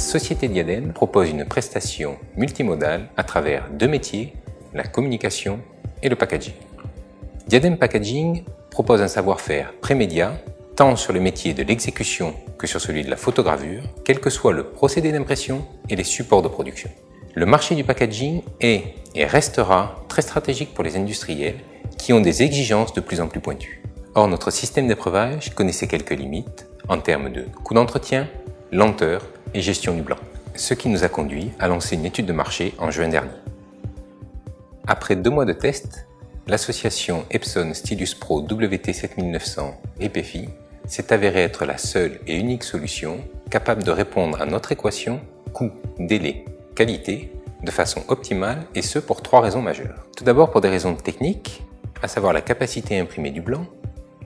société Diadem propose une prestation multimodale à travers deux métiers, la communication et le packaging. Diadem Packaging propose un savoir-faire pré-média, tant sur le métier de l'exécution que sur celui de la photogravure, quel que soit le procédé d'impression et les supports de production. Le marché du packaging est et restera très stratégique pour les industriels qui ont des exigences de plus en plus pointues. Or, notre système d'épreuvage connaissait quelques limites en termes de coût d'entretien, lenteur et gestion du blanc, ce qui nous a conduit à lancer une étude de marché en juin dernier. Après 2 mois de tests, l'association Epson Stylus Pro WT7900 EPFI s'est avérée être la seule et unique solution capable de répondre à notre équation coût, délai, qualité de façon optimale, et ce pour 3 raisons majeures. Tout d'abord pour des raisons techniques, à savoir la capacité à imprimer du blanc,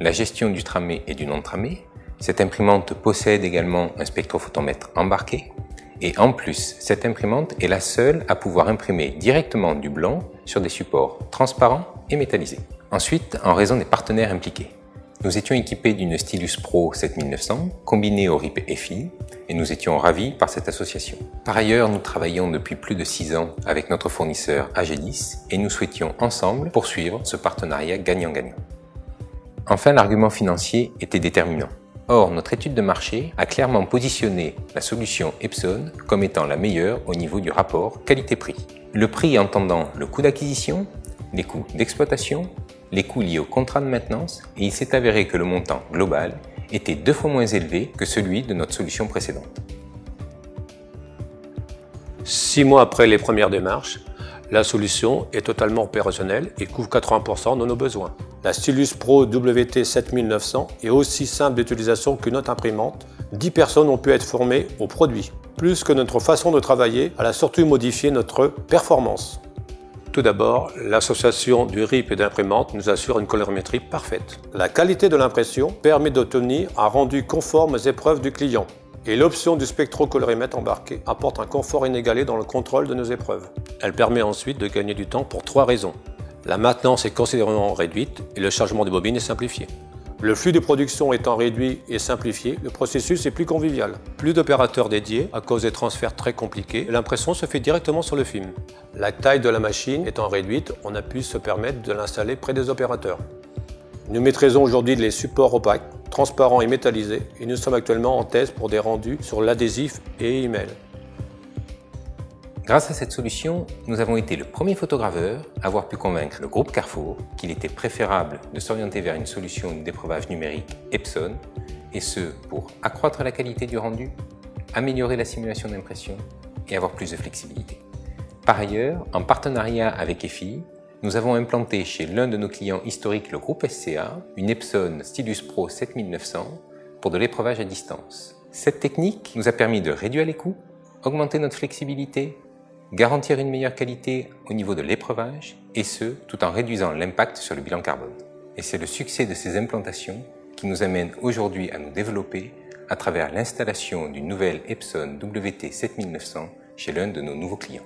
la gestion du tramé et du non-tramé. Cette imprimante possède également un spectrophotomètre embarqué, et en plus, cette imprimante est la seule à pouvoir imprimer directement du blanc sur des supports transparents et métallisés. Ensuite, en raison des partenaires impliqués. Nous étions équipés d'une Stylus Pro 7900 combinée au RIP EFI, et nous étions ravis par cette association. Par ailleurs, nous travaillons depuis plus de 6 ans avec notre fournisseur AG10 et nous souhaitions ensemble poursuivre ce partenariat gagnant-gagnant. Enfin, l'argument financier était déterminant. Or, notre étude de marché a clairement positionné la solution Epson comme étant la meilleure au niveau du rapport qualité-prix. Le prix entendant le coût d'acquisition, les coûts d'exploitation, les coûts liés au contrat de maintenance, et il s'est avéré que le montant global était 2 fois moins élevé que celui de notre solution précédente. 6 mois après les premières démarches, la solution est totalement opérationnelle et couvre 80% de nos besoins. La Stylus Pro WT7900 est aussi simple d'utilisation qu'une autre imprimante. 10 personnes ont pu être formées au produit. Plus que notre façon de travailler, elle a surtout modifié notre performance. Tout d'abord, l'association du RIP et d'imprimante nous assure une colorimétrie parfaite. La qualité de l'impression permet d'obtenir un rendu conforme aux épreuves du client. Et l'option du spectrocolorimètre embarqué apporte un confort inégalé dans le contrôle de nos épreuves. Elle permet ensuite de gagner du temps pour 3 raisons. La maintenance est considérablement réduite et le chargement des bobines est simplifié. Le flux de production étant réduit et simplifié, le processus est plus convivial. Plus d'opérateurs dédiés à cause des transferts très compliqués, l'impression se fait directement sur le film. La taille de la machine étant réduite, on a pu se permettre de l'installer près des opérateurs. Nous maîtrisons aujourd'hui les supports opaques, transparents et métallisés, et nous sommes actuellement en test pour des rendus sur l'adhésif et email. Grâce à cette solution, nous avons été le premier photograveur à avoir pu convaincre le groupe Carrefour qu'il était préférable de s'orienter vers une solution d'épreuvage numérique Epson, et ce pour accroître la qualité du rendu, améliorer la simulation d'impression et avoir plus de flexibilité. Par ailleurs, en partenariat avec EFI, nous avons implanté chez l'un de nos clients historiques, le groupe SCA, une Epson Stylus Pro 7900 pour de l'épreuvage à distance. Cette technique nous a permis de réduire les coûts, augmenter notre flexibilité, garantir une meilleure qualité au niveau de l'épreuvage, et ce, tout en réduisant l'impact sur le bilan carbone. Et c'est le succès de ces implantations qui nous amène aujourd'hui à nous développer à travers l'installation d'une nouvelle Epson WT7900 chez l'un de nos nouveaux clients.